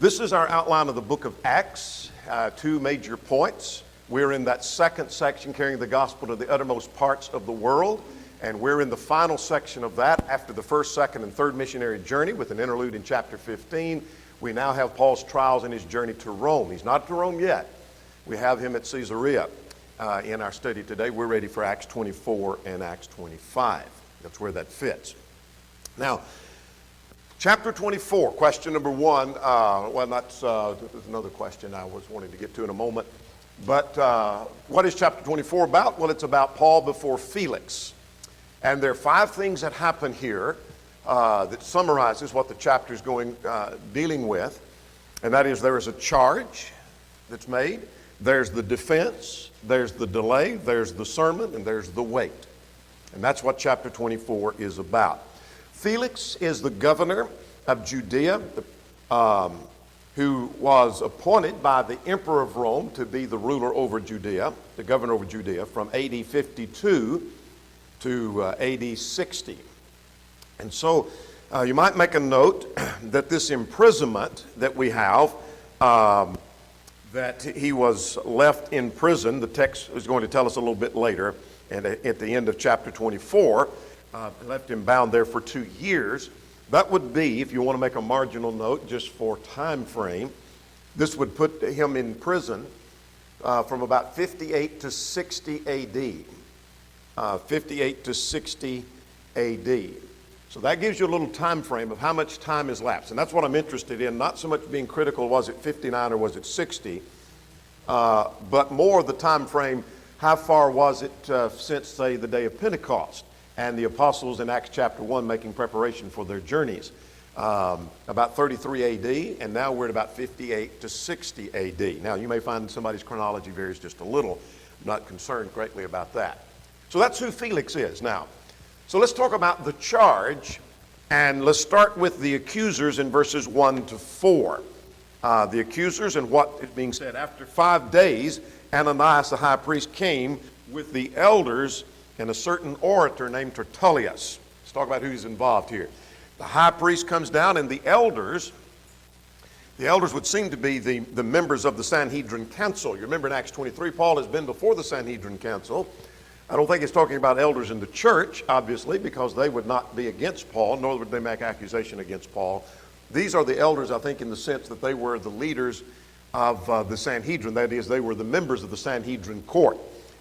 This is our outline of the book of Acts, two major points. We're in that second section, carrying the gospel to the uttermost parts of the world, and we're in the final section of that after the first, second, and third missionary journey with an interlude in chapter 15. We now have Paul's trials and his journey to Rome. He's not to Rome yet. We have him at Caesarea in our study today. We're ready for Acts 24 and Acts 25. That's where that fits. Now, chapter 24, question number one. That's another question I was wanting to get to in a moment. But what is chapter 24 about? Well, it's about Paul before Felix. And there are five things that happen here that summarizes what the chapter is dealing with. And that is, there is a charge that's made. There's the defense. There's the delay. There's the sermon. And there's the wait. And that's what chapter 24 is about. Felix is the governor of Judea, who was appointed by the emperor of Rome to be the ruler over Judea, the governor over Judea, from AD 52 to AD 60. And so you might make a note that this imprisonment that we have, that he was left in prison, the text is going to tell us a little bit later, and at the end of chapter 24, left him bound there for 2 years. That would be, if you want to make a marginal note just for time frame, this would put him in prison from about 58 to 60 AD. 58 to 60 AD. So that gives you a little time frame of how much time has lapsed. And that's what I'm interested in, not so much being critical, was it 59 or was it 60, but more the time frame, how far was it since, say, the day of Pentecost and the apostles in Acts chapter 1 making preparation for their journeys. About 33 AD, and now we're at about 58 to 60 AD. Now, you may find somebody's chronology varies just a little. I'm not concerned greatly about that. So that's who Felix is now. So let's talk about the charge, and let's start with the accusers in verses 1 to 4. The accusers and what is being said. After 5 days, Ananias the high priest came with the elders and a certain orator named Tertullus. Let's talk about who's involved here. The high priest comes down, and the elders would seem to be the members of the Sanhedrin Council. You remember in Acts 23, Paul has been before the Sanhedrin Council. I don't think it's talking about elders in the church, obviously, because they would not be against Paul, nor would they make accusation against Paul. These are the elders, I think, in the sense that they were the leaders of the Sanhedrin. That is, they were the members of the Sanhedrin court.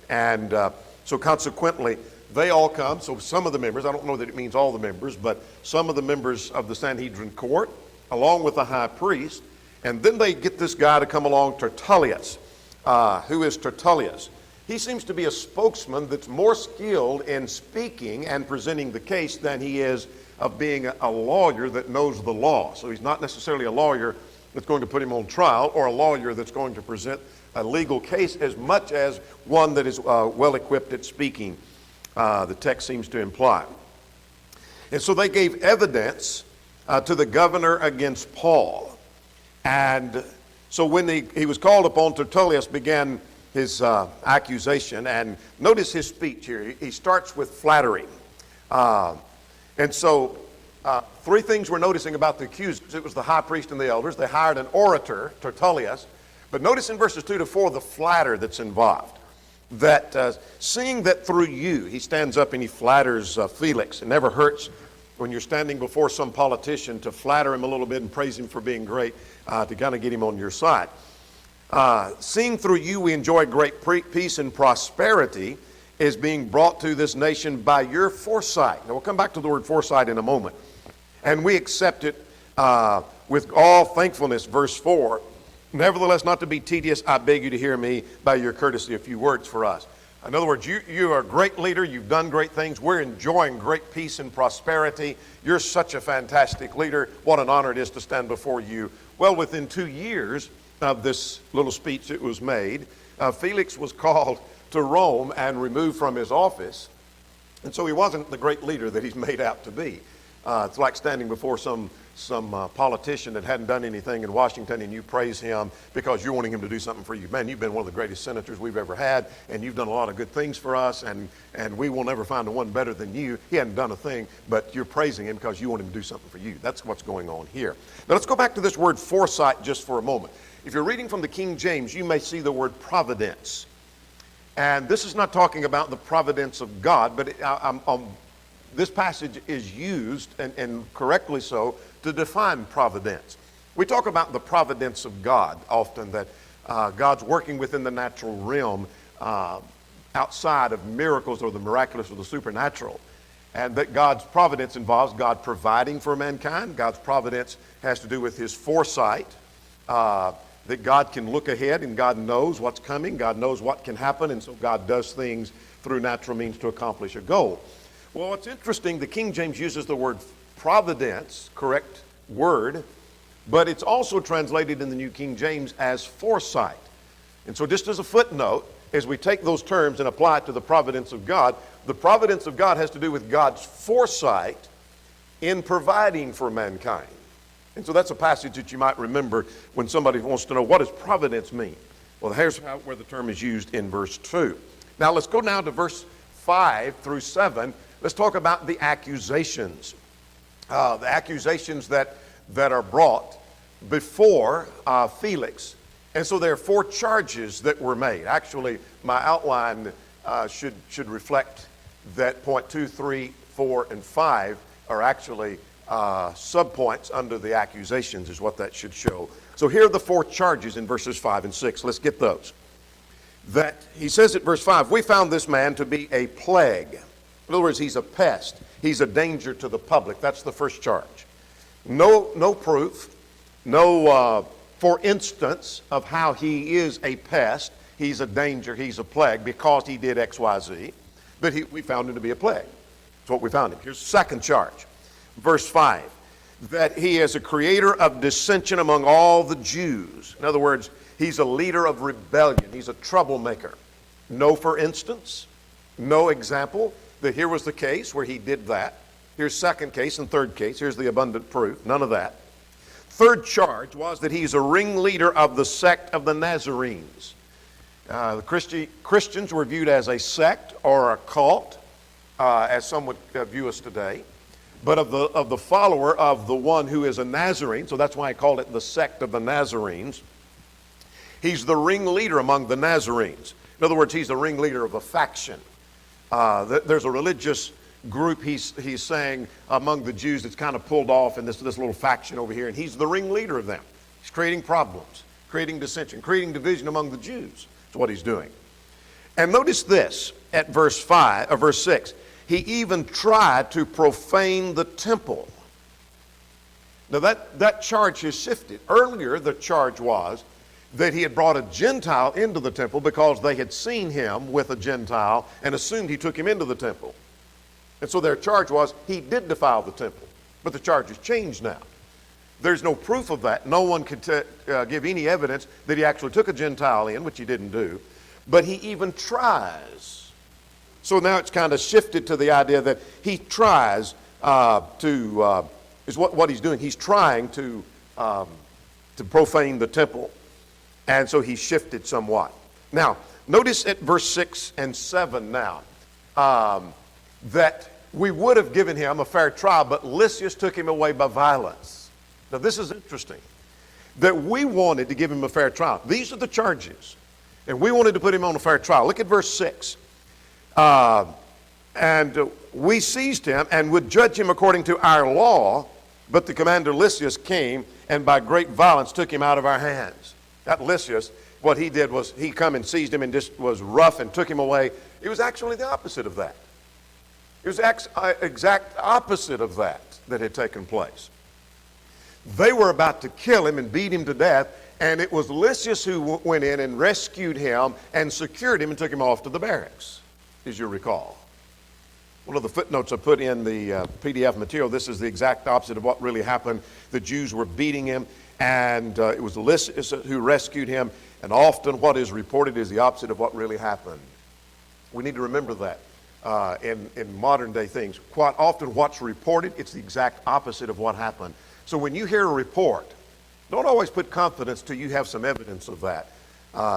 And so consequently, they all come. So some of the members, I don't know that it means all the members, but some of the members of the Sanhedrin court, along with the high priest. And then they get this guy to come along, Tertullus. Who is Tertullus? He seems to be a spokesman that's more skilled in speaking and presenting the case than he is of being a lawyer that knows the law. So he's not necessarily a lawyer that's going to put him on trial, or a lawyer that's going to present a legal case, as much as one that is well equipped at speaking, the text seems to imply. And so they gave evidence to the governor against Paul. And so when he was called upon, Tertullus began his accusation. And notice his speech here. He starts with flattery. And so three things we're noticing about the accusers. It was the high priest and the elders. They hired an orator, Tertullus. But notice in verses 2 to 4 the flatter that's involved. That seeing that through you, he stands up and he flatters Felix. It never hurts when you're standing before some politician to flatter him a little bit and praise him for being great, to kind of get him on your side. Seeing through you we enjoy great peace and prosperity is being brought to this nation by your foresight. Now we'll come back to the word foresight in a moment. And we accept it with all thankfulness, verse 4. Nevertheless, not to be tedious, I beg you to hear me by your courtesy a few words for us. In other words, you are a great leader. You've done great things. We're enjoying great peace and prosperity. You're such a fantastic leader. What an honor it is to stand before you. Well, within 2 years of this little speech that was made, Felix was called to Rome and removed from his office. And so he wasn't the great leader that he's made out to be. It's like standing before some politician that hadn't done anything in Washington, and you praise him because you're wanting him to do something for you. Man, you've been one of the greatest senators we've ever had, and you've done a lot of good things for us, and we will never find one better than you. He hadn't done a thing, but you're praising him because you want him to do something for you. That's what's going on here. Now let's go back to this word foresight just for a moment. If you're reading from the King James, you may see the word providence. And this is not talking about the providence of God, but this passage is used, and correctly so, to define providence. We talk about the providence of God often, that God's working within the natural realm outside of miracles or the miraculous or the supernatural. And that God's providence involves God providing for mankind. God's providence has to do with his foresight, that God can look ahead and God knows what's coming. God knows what can happen, and so God does things through natural means to accomplish a goal. Well, what's interesting, the King James uses the word providence, correct word, but it's also translated in the New King James as foresight. And so just as a footnote, as we take those terms and apply it to the providence of God, the providence of God has to do with God's foresight in providing for mankind. And so that's a passage that you might remember when somebody wants to know, what does providence mean? Well, here's where the term is used in verse 2. Now let's go now to verse 5 through 7. Let's talk about the accusations. The accusations that are brought before Felix. And so there are 4 charges that were made. Actually, my outline should reflect that point 2, 3, 4, and 5 are actually subpoints under the accusations is what that should show. So here are the 4 charges in verses 5 and 6. Let's get those. That he says at verse 5, we found this man to be a plague. In other words, he's a pest. He's a danger to the public. That's the first charge. No proof, no for instance of how he is a pest. He's a danger, he's a plague because he did X, Y, Z. But we found him to be a plague. That's what we found him. Here's the second charge. Verse 5, that he is a creator of dissension among all the Jews. In other words, he's a leader of rebellion. He's a troublemaker. No for instance, no example that here was the case where he did that. Here's second case and third case. Here's the abundant proof. None of that. Third charge was that he's a ringleader of the sect of the Nazarenes. The Christians were viewed as a sect or a cult, as some would view us today. But of the follower of the one who is a Nazarene, so that's why I called it the sect of the Nazarenes. He's the ringleader among the Nazarenes. In other words, he's the ringleader of a faction. There's a religious group, he's saying, among the Jews that's kind of pulled off in this little faction over here, and he's the ringleader of them. He's creating problems, creating dissension, creating division among the Jews. That's what he's doing. And notice this at verse 6. He even tried to profane the temple. Now that charge has shifted. Earlier, the charge was that he had brought a Gentile into the temple because they had seen him with a Gentile and assumed he took him into the temple. And so their charge was he did defile the temple. But the charge has changed now. There's no proof of that. No one could give any evidence that he actually took a Gentile in, which he didn't do. But he even tries. So now it's kind of shifted to the idea that he tries is what he's doing. He's trying to profane the temple. And so he shifted somewhat. Now, notice at verse 6 and 7 now that we would have given him a fair trial, but Lysias took him away by violence. Now, this is interesting. That we wanted to give him a fair trial. These are the charges. And we wanted to put him on a fair trial. Look at verse 6. And we seized him and would judge him according to our law, but the commander Lysias came and by great violence took him out of our hands. That Lysias, what he did was he come and seized him and just was rough and took him away. It was actually the opposite of that. It was exact opposite of that had taken place. They were about to kill him and beat him to death, and it was Lysias who went in and rescued him and secured him and took him off to the barracks, as you recall. One of the footnotes I put in the PDF material, this is the exact opposite of what really happened. The Jews were beating him, and it was Lysias who rescued him, and often what is reported is the opposite of what really happened. We need to remember that. in modern day things. Quite often what's reported, it's the exact opposite of what happened. So when you hear a report, don't always put confidence till you have some evidence of that.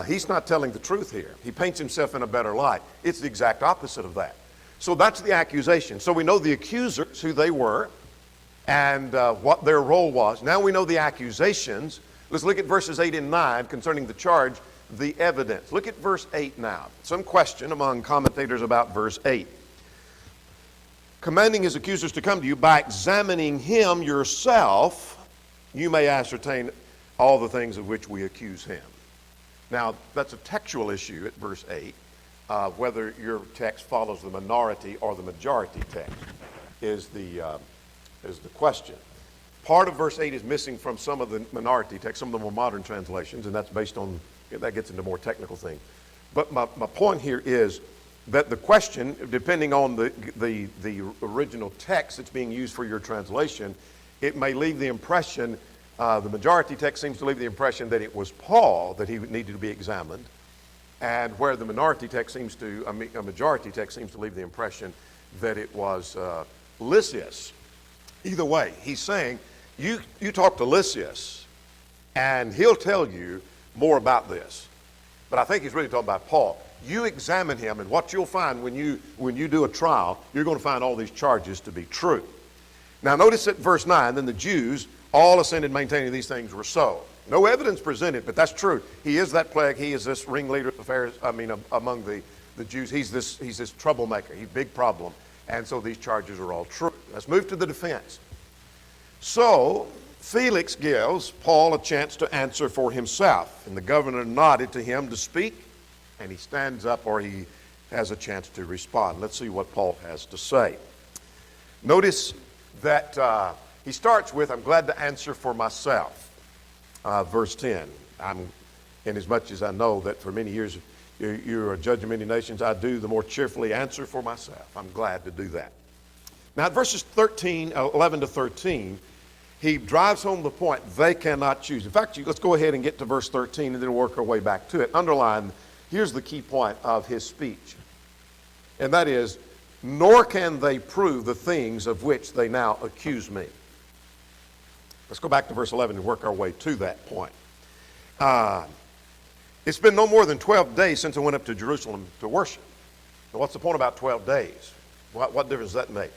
He's not telling the truth here. He paints himself in a better light. It's the exact opposite of that. So that's the accusation. So we know the accusers, who they were, and what their role was. Now we know the accusations. Let's look at verses 8 and 9 concerning the charge, the evidence. Look at verse 8 now. Some question among commentators about verse 8. Commanding his accusers to come to you, by examining him yourself, you may ascertain all the things of which we accuse him. Now, that's a textual issue at verse 8. Whether your text follows the minority or the majority text is the question. Part of verse 8 is missing from some of the minority text, some of the more modern translations, and that's based on, that gets into more technical things. But my point here is that the question, depending on the original text that's being used for your translation, it may leave the impression, the majority text seems to leave the impression that it was Paul that he needed to be examined, and where the minority text seems to, a majority text seems to leave the impression that it was Lysias. Either way, he's saying, you talk to Lysias, and he'll tell you more about this. But I think he's really talking about Paul. You examine him, and what you'll find when you do a trial, you're going to find all these charges to be true. Now notice at verse 9, then the Jews all assented, maintaining these things were so. No evidence presented, but that's true. He is that plague. He is this ringleader of affairs, among the Jews. He's this troublemaker. He's a big problem. And so these charges are all true. Let's move to the defense. So Felix gives Paul a chance to answer for himself. And the governor nodded to him to speak, and he stands up, or he has a chance to respond. Let's see what Paul has to say. Notice that he starts with, I'm glad to answer for myself. Verse 10, inasmuch as I know that for many years you're a judge of many nations, I do the more cheerfully answer for myself. I'm glad to do that. Now, at verses 11 to 13, he drives home the point, they cannot choose. In fact, let's go ahead and get to verse 13 and then work our way back to it. Underline, here's the key point of his speech. And that is, nor can they prove the things of which they now accuse me. Let's go back to verse 11 and work our way to that point. It's been no more than 12 days since I went up to Jerusalem to worship. Now, what's the point about 12 days? What difference does that make?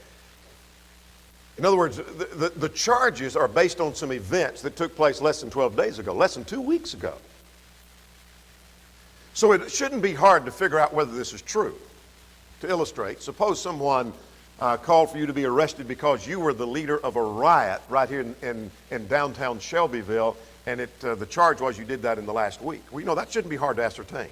In other words, the charges are based on some events that took place less than 12 days ago, less than 2 weeks ago. So it shouldn't be hard to figure out whether this is true. To illustrate, suppose someone called for you to be arrested because you were the leader of a riot right here in downtown Shelbyville, and the charge was you did that in the last week. Well, you know, that shouldn't be hard to ascertain.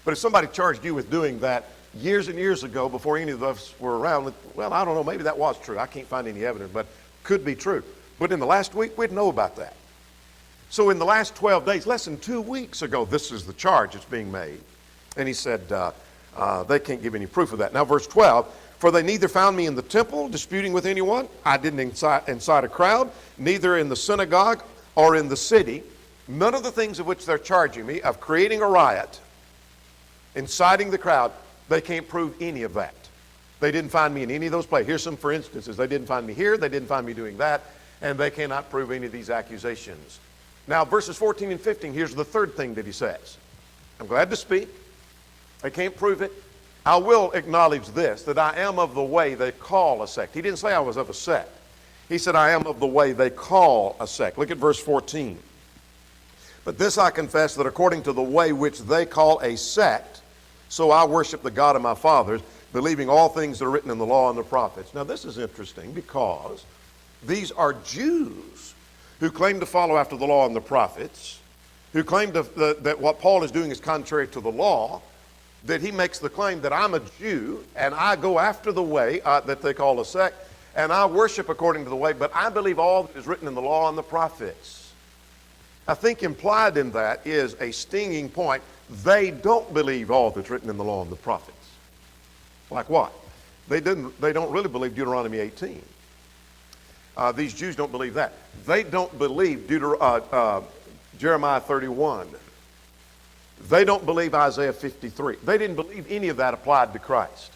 But if somebody charged you with doing that years and years ago before any of us were around, well, I don't know, maybe that was true. I can't find any evidence, but could be true. But in the last week, we'd know about that. So in the last 12 days, less than 2 weeks ago, this is the charge that's being made. And he said, they can't give any proof of that. Now, verse 12, for they neither found me in the temple disputing with anyone. I didn't incite a crowd, neither in the synagogue or in the city. None of the things of which they're charging me, of creating a riot, inciting the crowd, they can't prove any of that. They didn't find me in any of those places. Here's some for instances. They didn't find me here, they didn't find me doing that, and they cannot prove any of these accusations. Now, verses 14 and 15, here's the third thing that he says. I'm glad to speak. They can't prove it. I will acknowledge this, that I am of the way they call a sect. He didn't say I was of a sect. He said I am of the way they call a sect. Look at verse 14. But this I confess, that according to the way which they call a sect, so I worship the God of my fathers, believing all things that are written in the law and the prophets. Now this is interesting because these are Jews who claim to follow after the law and the prophets, who claim that what Paul is doing is contrary to the law, that he makes the claim that I'm a Jew and I go after the way that they call a sect, and I worship according to the way, but I believe all that is written in the law and the prophets. I think implied in that is a stinging point. They don't believe all that's written in the law and the prophets. Like what? They don't really believe Deuteronomy 18. These Jews don't believe that. They don't believe Jeremiah 31. They don't believe Isaiah 53. They didn't believe any of that applied to Christ.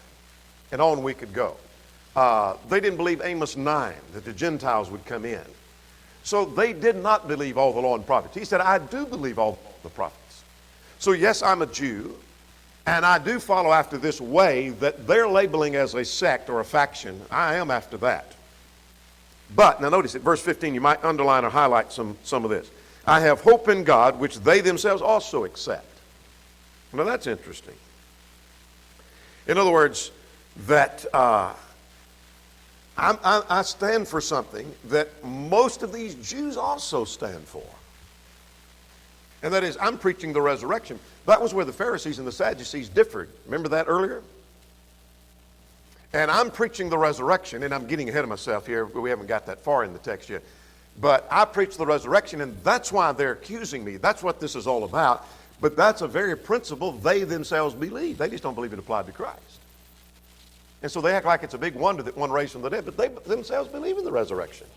And on we could go. They didn't believe Amos 9, that the Gentiles would come in. So they did not believe all the law and prophets. He said, I do believe all the prophets. So yes, I'm a Jew, and I do follow after this way that they're labeling as a sect or a faction. I am after that. But, now notice it, verse 15, you might underline or highlight some of this. I have hope in God, which they themselves also accept. Now that's interesting. In other words, that I stand for something that most of these Jews also stand for. And that is, I'm preaching the resurrection. That was where the Pharisees and the Sadducees differed. Remember that earlier? And I'm preaching the resurrection, and I'm getting ahead of myself here. We haven't got that far in the text yet. But I preach the resurrection, and that's why they're accusing me. That's what this is all about. But that's a very principle they themselves believe. They just don't believe it applied to Christ. And so they act like it's a big wonder that one raised from the dead, but they themselves believe in the resurrection.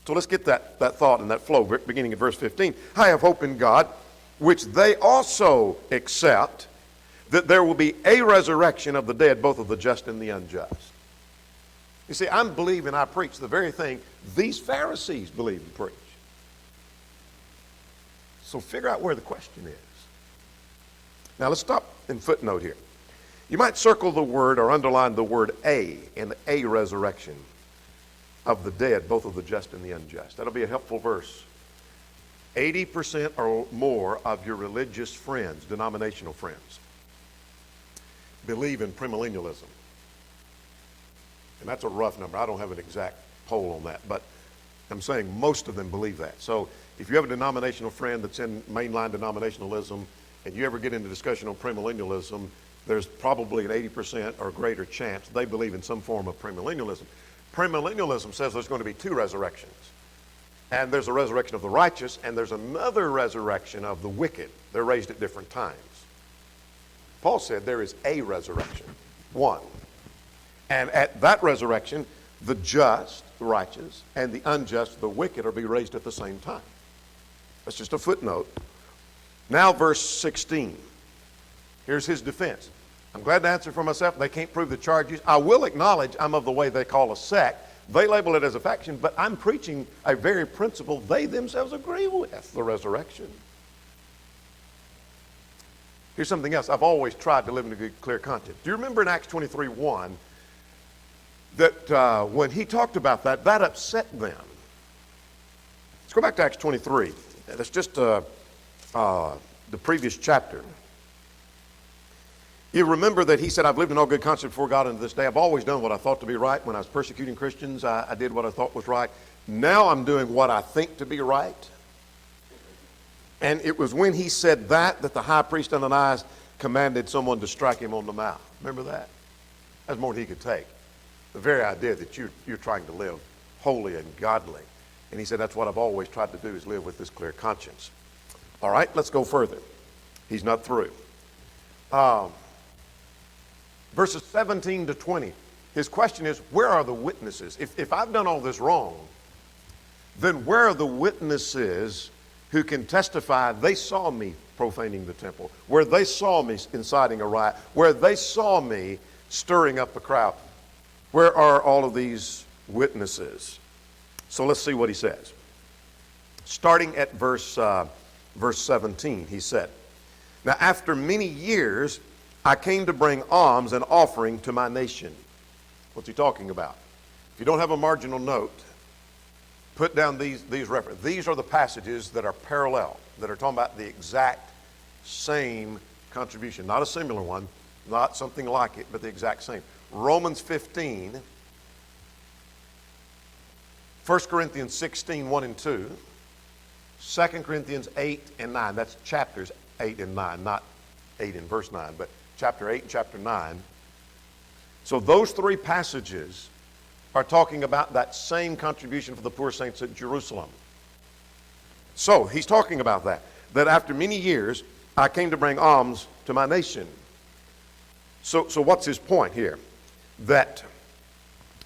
So let's get that thought and that flow beginning at verse 15. I have hope in God, which they also accept, that there will be a resurrection of the dead, both of the just and the unjust. You see, I'm believing I preach the very thing these Pharisees believe and preach. So figure out where the question is. Now let's stop and footnote here. You might circle the word or underline the word a in a resurrection of the dead, both of the just and the unjust. That'll be a helpful verse. 80% or more of your religious friends, denominational friends, believe in premillennialism. And that's a rough number. I don't have an exact poll on that, but I'm saying most of them believe that. So if you have a denominational friend that's in mainline denominationalism and you ever get into discussion on premillennialism, there's probably an 80% or greater chance they believe in some form of premillennialism. Premillennialism says there's going to be two resurrections. And there's a resurrection of the righteous, and there's another resurrection of the wicked. They're raised at different times. Paul said there is a resurrection, one. And at that resurrection, the just, the righteous, and the unjust, the wicked, are be raised at the same time. That's just a footnote. Now verse 16. Here's his defense. I'm glad to answer for myself. They can't prove the charges. I will acknowledge I'm of the way they call a sect. They label it as a faction, but I'm preaching a very principle they themselves agree with, the resurrection. Here's something else. I've always tried to live in a good, clear context. Do you remember in Acts 23:1 that when he talked about that, that upset them? Let's go back to Acts 23. That's just the previous chapter. You remember that he said, I've lived in all good conscience before God unto this day. I've always done what I thought to be right. When I was persecuting Christians, I did what I thought was right. Now I'm doing what I think to be right. And it was when he said that the high priest Ananias commanded someone to strike him on the mouth. Remember that? That's more than he could take. The very idea that you're trying to live holy and godly. And he said, that's what I've always tried to do, is live with this clear conscience. All right, let's go further. He's not through. Verses 17 to 20, his question is, where are the witnesses? If I've done all this wrong, then where are the witnesses who can testify they saw me profaning the temple, where they saw me inciting a riot, where they saw me stirring up a crowd? Where are all of these witnesses? So let's see what he says. Starting at verse 17, he said, now after many years, I came to bring alms and offering to my nation. What's he talking about? If you don't have a marginal note, put down these references. These are the passages that are parallel, that are talking about the exact same contribution. Not a similar one, not something like it, but the exact same. Romans 15, 1 Corinthians 16, 1 and 2, 2 Corinthians 8 and 9. That's chapters 8 and 9, not 8 in verse 9, but chapter 8 and chapter 9. So those three passages are talking about that same contribution for the poor saints at Jerusalem. So he's talking about that after many years, I came to bring alms to my nation. So what's his point here? That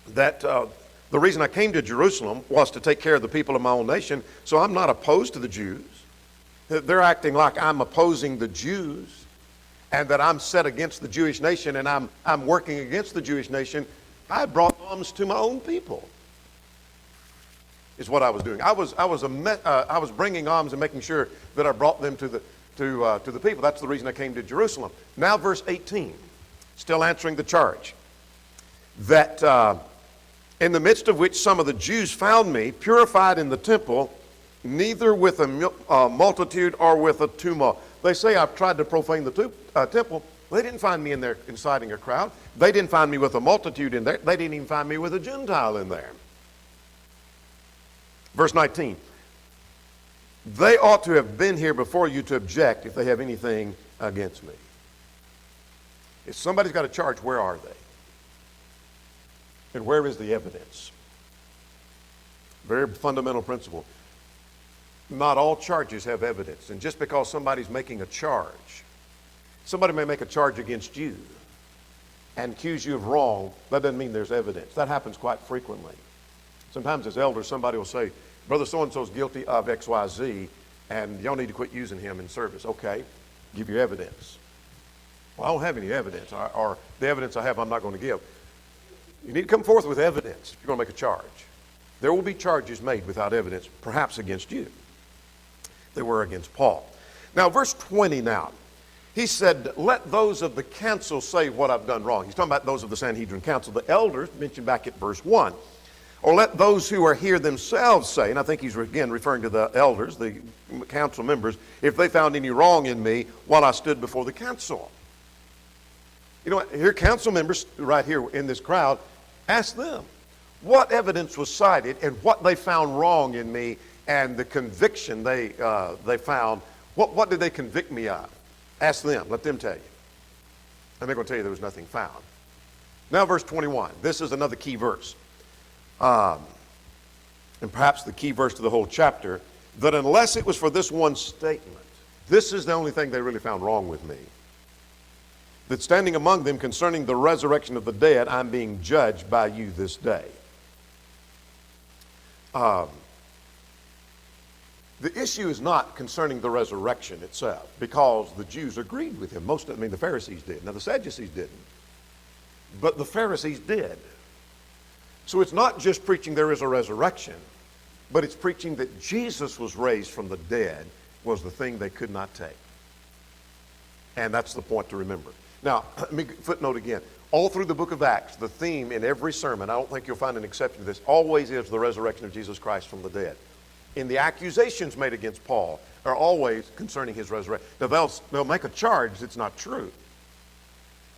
the reason I came to Jerusalem was to take care of the people of my own nation. So I'm not opposed to the Jews. They're acting like I'm opposing the Jews. and that I'm set against the Jewish nation and I'm working against the Jewish nation, I brought alms to my own people. Is what I was doing. I was bringing alms and making sure that I brought them to the people. That's the reason I came to Jerusalem. Now, verse 18, still answering the charge that in the midst of which some of the Jews found me, purified in the temple, neither with a multitude or with a tumult. They say I've tried to profane the temple. They didn't find me in there inciting a crowd. They didn't find me with a multitude in there. They didn't even find me with a Gentile in there. Verse 19. They ought to have been here before you to object if they have anything against me. If somebody's got a charge, where are they? And where is the evidence? Very fundamental principle. Not all charges have evidence. And just because somebody's making a charge, somebody may make a charge against you and accuse you of wrong, that doesn't mean there's evidence. That happens quite frequently. Sometimes as elders, somebody will say, Brother so-and-so's guilty of X, Y, Z, and y'all need to quit using him in service. Okay, give your evidence. Well, I don't have any evidence, or the evidence I have I'm not going to give. You need to come forth with evidence if you're going to make a charge. There will be charges made without evidence, perhaps against you. They were against Paul. Now, verse 20 now. He said, let those of the council say what I've done wrong. He's talking about those of the Sanhedrin council. The elders, mentioned back at verse 1. Or let those who are here themselves say, and I think he's again referring to the elders, the council members, if they found any wrong in me while I stood before the council. You know what? Here, council members right here in this crowd, ask them what evidence was cited and what they found wrong in me and the conviction they found. What did they convict me of? Ask them. Let them tell you. And they're going to tell you there was nothing found. Now, verse 21. This is another key verse. And perhaps the key verse to the whole chapter, that unless it was for this one statement, this is the only thing they really found wrong with me. That standing among them concerning the resurrection of the dead, I'm being judged by you this day. The issue is not concerning the resurrection itself, because the Jews agreed with him. The Pharisees did. Now, the Sadducees didn't. But the Pharisees did. So it's not just preaching there is a resurrection, but it's preaching that Jesus was raised from the dead was the thing they could not take. And that's the point to remember. Now, let me footnote again. All through the book of Acts, the theme in every sermon, I don't think you'll find an exception to this, always is the resurrection of Jesus Christ from the dead. And the accusations made against Paul are always concerning his resurrection. Now, they'll make a charge that's not true.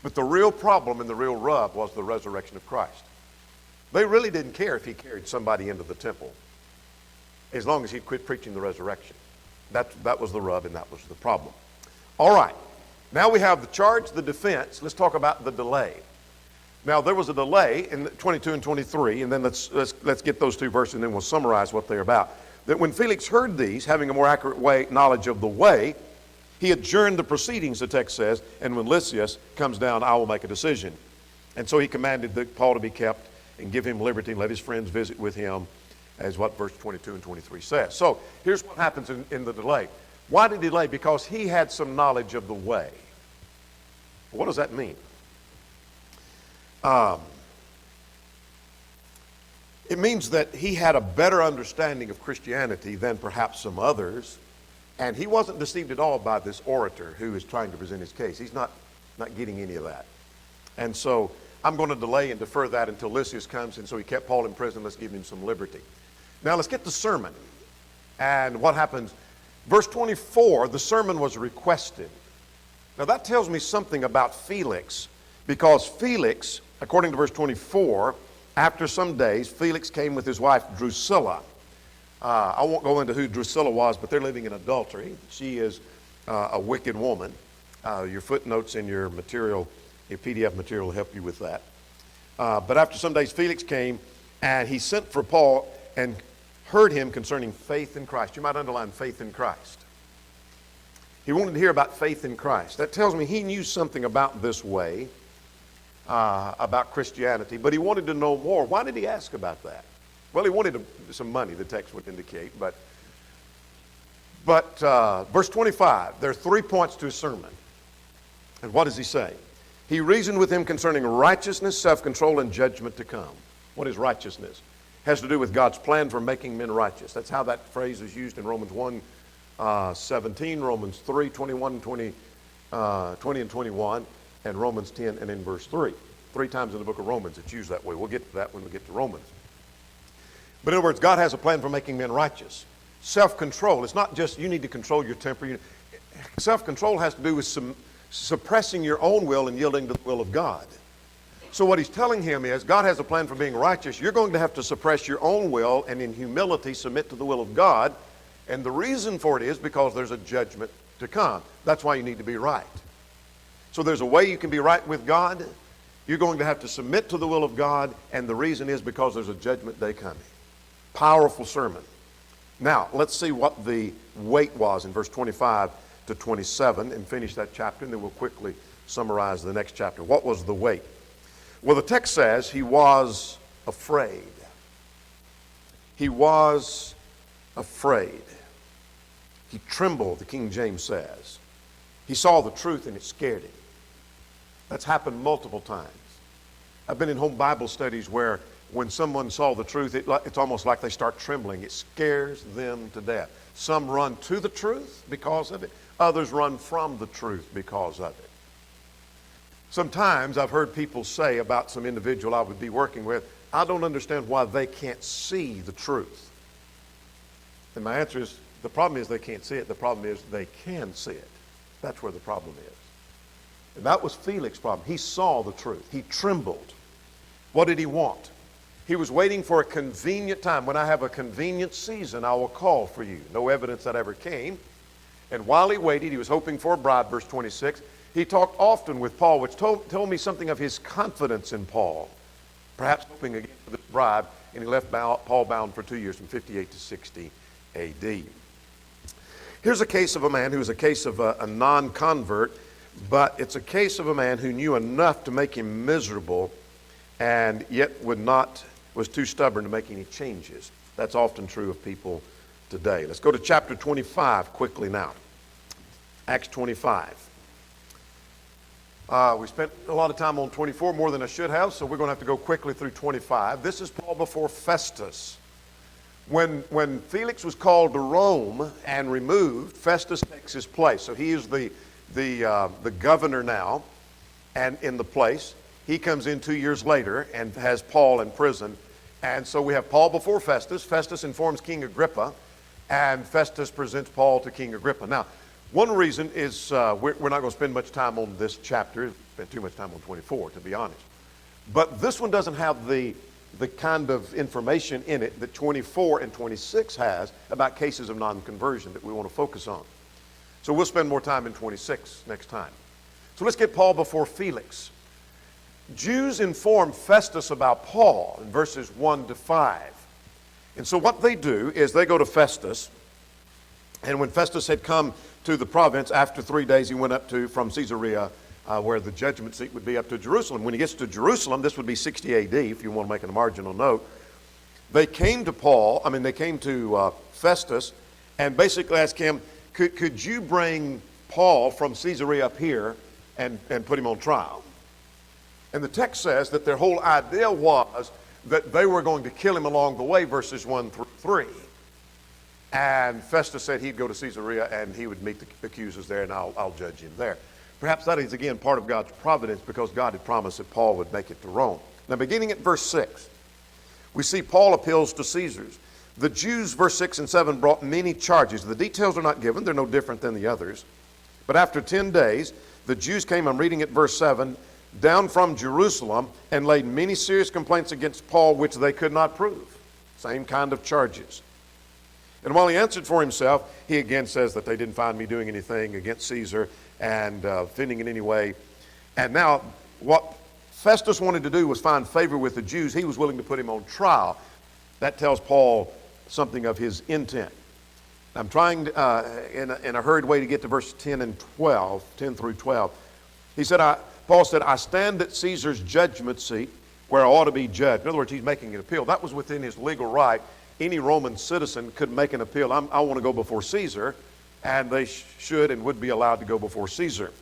But the real problem and the real rub was the resurrection of Christ. They really didn't care if he carried somebody into the temple, as long as he'd quit preaching the resurrection. That was the rub, and that was the problem. All right. Now we have the charge, the defense. Let's talk about the delay. Now, there was a delay in 22 and 23, and then let's get those two verses, and then we'll summarize what they're about. That when Felix heard these, having a more accurate knowledge of the way, he adjourned the proceedings, the text says, and when Lysias comes down, I will make a decision. And so he commanded Paul to be kept and give him liberty and let his friends visit with him, as what verse 22 and 23 says. So here's what happens in the delay. Why did he delay? Because he had some knowledge of the way. What does that mean? It means that he had a better understanding of Christianity than perhaps some others, and he wasn't deceived at all by this orator who is trying to present his case. He's not getting any of that. And so I'm going to delay and defer that until Lysias comes, and so he kept Paul in prison. Let's give him some liberty. Now let's get the sermon and what happens. Verse 24, the sermon was requested. Now that tells me something about Felix, because Felix, according to verse 24, after some days, Felix came with his wife Drusilla. I won't go into who Drusilla was, but they're living in adultery. She is a wicked woman. Your footnotes in your material, your PDF material will help you with that. But after some days, Felix came, and he sent for Paul and heard him concerning faith in Christ. You might underline faith in Christ. He wanted to hear about faith in Christ. That tells me he knew something about this way, about Christianity, but he wanted to know more. Why did he ask about that? Well, he wanted some money, the text would indicate, but verse 25, there are 3 points to his sermon. And what does he say? He reasoned with him concerning righteousness, self-control, and judgment to come. What is righteousness? It has to do with God's plan for making men righteous. That's how that phrase is used in Romans 1:17, Romans 3:21 and 20 and 21, and Romans 10 and in verse 3. 3 times in the book of Romans it's used that way. We'll get to that when we get to Romans. But in other words, God has a plan for making men righteous. Self-control. It's not just you need to control your temper. Self-control has to do with suppressing your own will and yielding to the will of God. So what he's telling him is God has a plan for being righteous. You're going to have to suppress your own will and in humility submit to the will of God. And the reason for it is because there's a judgment to come. That's why you need to be right. So there's a way you can be right with God. You're going to have to submit to the will of God, and the reason is because there's a judgment day coming. Powerful sermon. Now, let's see what the weight was in verse 25 to 27 and finish that chapter, and then we'll quickly summarize the next chapter. What was the weight? Well, the text says he was afraid. He was afraid. He trembled, the King James says. He saw the truth and it scared him. That's happened multiple times. I've been in home Bible studies where when someone saw the truth, it's almost like they start trembling. It scares them to death. Some run to the truth because of it. Others run from the truth because of it. Sometimes I've heard people say about some individual I would be working with, I don't understand why they can't see the truth. And my answer is, the problem is they can't see it. The problem is they can see it. That's where the problem is. And that was Felix's problem. He saw the truth. He trembled. What did he want? He was waiting for a convenient time. When I have a convenient season, I will call for you. No evidence that ever came. And while he waited, he was hoping for a bride, verse 26. He talked often with Paul, which told me something of his confidence in Paul. Perhaps hoping again for this bride, and he left Paul bound for 2 years, from 58 to 60 A.D. Here's a case of a man who is a case of a non-convert, but it's a case of a man who knew enough to make him miserable and yet was too stubborn to make any changes. That's often true of people today. Let's go to chapter 25 quickly now. Acts 25. We spent a lot of time on 24, more than I should have, so we're going to have to go quickly through 25. This is Paul before Festus. When Felix was called to Rome and removed, Festus takes his place. So he is the governor now, and in the place. He comes in 2 years later and has Paul in prison. And so we have Paul before Festus. Festus informs King Agrippa, and Festus presents Paul to King Agrippa. Now, one reason is we're not going to spend much time on this chapter. Spent too much time on 24, to be honest. But this one doesn't have the kind of information in it that 24 and 26 has about cases of non-conversion that we want to focus on. So we'll spend more time in 26 next time. So let's get Paul before Felix. Jews informed Festus about Paul in verses 1 to 5. And so what they do is they go to Festus, and when Festus had come to the province, after 3 days he went up from Caesarea, where the judgment seat would be, up to Jerusalem. When he gets to Jerusalem, this would be 60 AD, if you want to make a marginal note. They came to Festus and basically asked him, could you bring Paul from Caesarea up here and put him on trial? And the text says that their whole idea was that they were going to kill him along the way, verses 1 through 3. And Festus said he'd go to Caesarea and he would meet the accusers there, and I'll judge him there. Perhaps that is, again, part of God's providence, because God had promised that Paul would make it to Rome. Now, beginning at verse 6, we see Paul appeals to Caesars. The Jews, verse 6 and 7, brought many charges. The details are not given. They're no different than the others. But after 10 days, the Jews came, I'm reading at verse 7, down from Jerusalem and laid many serious complaints against Paul, which they could not prove. Same kind of charges. And while he answered for himself, he again says that they didn't find me doing anything against Caesar and offending in any way. And now what Festus wanted to do was find favor with the Jews. He was willing to put him on trial. That tells Paul something of his intent. I'm trying in a hurried way to get to verse 10 through 12. Paul said, I stand at Caesar's judgment seat where I ought to be judged. In other words, he's making an appeal. That was within his legal right. Any Roman citizen could make an appeal. I want to go before Caesar, and they should and would be allowed to go before Caesar.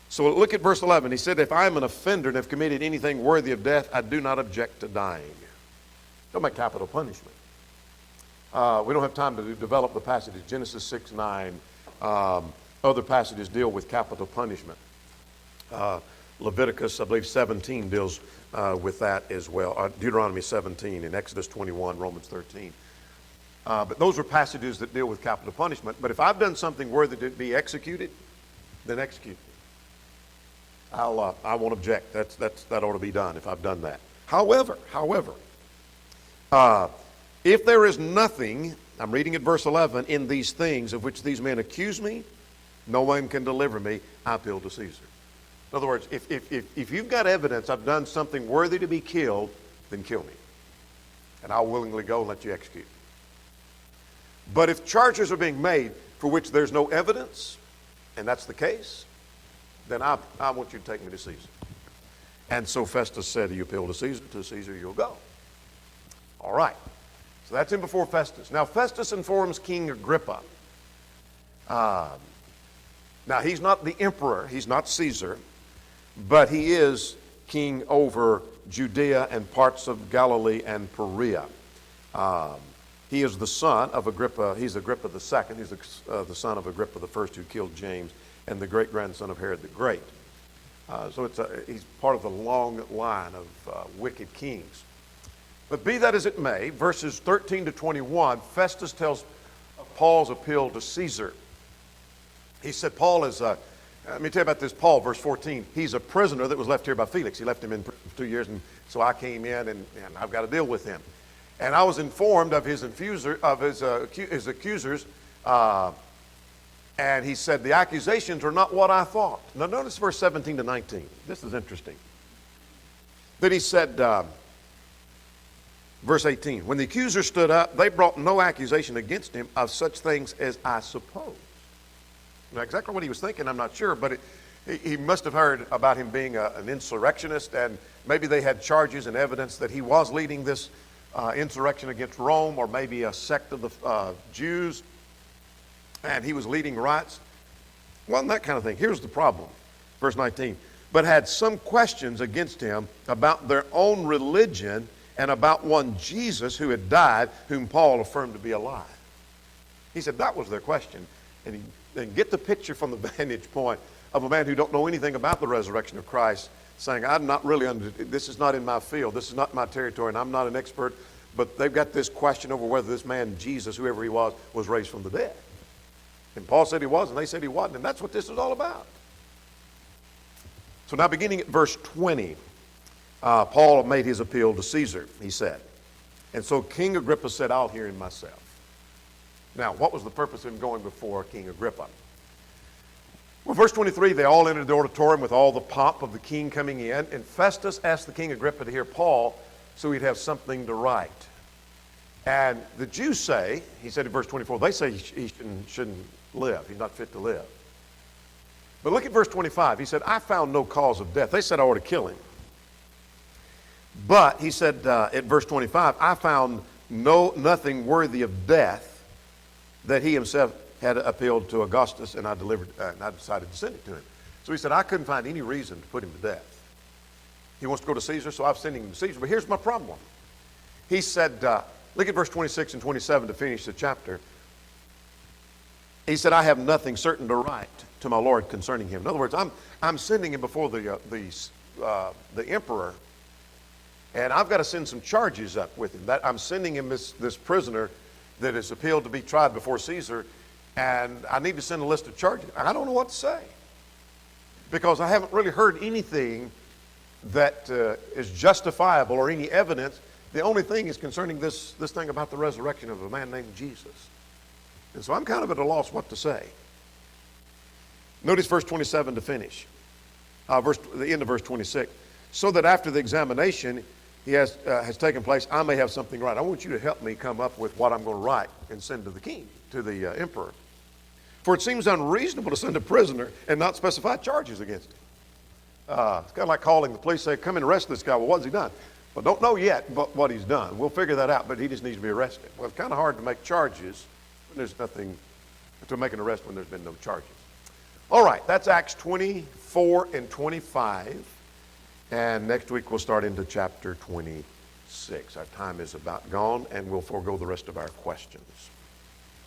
So look at verse 11. He said, if I am an offender and have committed anything worthy of death, I do not object to dying. Don't make capital punishment. We don't have time to develop the passages. Genesis 6, 9. Other passages deal with capital punishment. Leviticus, I believe, 17 deals with that as well. Deuteronomy 17 and Exodus 21, Romans 13. But those are passages that deal with capital punishment. But if I've done something worthy to be executed, then execute me. I won't object. That ought to be done if I've done that. However, if there is nothing, I'm reading at verse 11, in these things of which these men accuse me, no one can deliver me. I appeal to Caesar. In other words, if you've got evidence I've done something worthy to be killed, then kill me. And I'll willingly go and let you execute. But if charges are being made for which there's no evidence, and that's the case, then I want you to take me to Caesar. And so Festus said, you appeal to Caesar you'll go. All right. So that's him before Festus. Now Festus informs King Agrippa. Now he's not the emperor, he's not Caesar, but he is king over Judea and parts of Galilee and Perea. He is the son of Agrippa. He's Agrippa the second. He's the son of Agrippa the first, who killed James, and the great-grandson of Herod the Great. So he's part of the long line of wicked kings. But be that as it may, verses 13 to 21, Festus tells Paul's appeal to Caesar. He said, Paul is, let me tell you about this Paul, verse 14. He's a prisoner that was left here by Felix. He left him in prison for 2 years, and so I came in, and I've got to deal with him. And I was informed of his accusers, and he said, the accusations are not what I thought. Now notice verse 17 to 19. This is interesting. Then he said, verse 18, when the accusers stood up, they brought no accusation against him of such things as I suppose. Now exactly what he was thinking, I'm not sure, but he must have heard about him being an insurrectionist, and maybe they had charges and evidence that he was leading this insurrection against Rome, or maybe a sect of the Jews, and he was leading riots. Well, that kind of thing. Here's the problem. Verse 19. But had some questions against him about their own religion and about one Jesus who had died, whom Paul affirmed to be alive. He said that was their question. And get the picture from the vantage point of a man who don't know anything about the resurrection of Christ, saying, I'm not really this is not in my field, this is not my territory, and I'm not an expert, but they've got this question over whether this man, Jesus, whoever he was raised from the dead. And Paul said he was, and they said he wasn't, and that's what this is all about. So now beginning at verse 20, Paul made his appeal to Caesar, he said. And so King Agrippa said, I'll hear him myself. Now, what was the purpose of him going before King Agrippa? Well, verse 23, they all entered the auditorium with all the pomp of the king coming in, and Festus asked the King Agrippa to hear Paul so he'd have something to write. And the Jews say, he said in verse 24, they say he shouldn't live. He's not fit to live. But look at verse 25. He said, I found no cause of death. They said I ought to kill him. But he said at verse 25, I found nothing worthy of death that he himself had appealed to Augustus, and I decided to send it to him. So he said, I couldn't find any reason to put him to death. He wants to go to Caesar, so I've sent him to Caesar. But here's my problem. He said, look at verse 26 and 27 to finish the chapter. He said, I have nothing certain to write to my Lord concerning him. In other words, I'm sending him before the emperor, and I've got to send some charges up with him. I'm sending him this prisoner that is appealed to be tried before Caesar, and I need to send a list of charges. I don't know what to say, because I haven't really heard anything that is justifiable or any evidence. The only thing is concerning this thing about the resurrection of a man named Jesus. And so I'm kind of at a loss what to say. Notice verse 27 to finish. The end of verse 26. So that after the examination has taken place, I may have something to write. I want you to help me come up with what I'm going to write and send to the king, to the emperor. For it seems unreasonable to send a prisoner and not specify charges against him. It's kind of like calling the police, say, come and arrest this guy. Well, what's he done? Well, don't know yet what he's done. We'll figure that out, but he just needs to be arrested. Well, it's kind of hard to make charges when there's nothing, to make an arrest when there's been no charges. All right, that's Acts 24 and 25. And next week we'll start into chapter 26. Our time is about gone, and we'll forego the rest of our questions.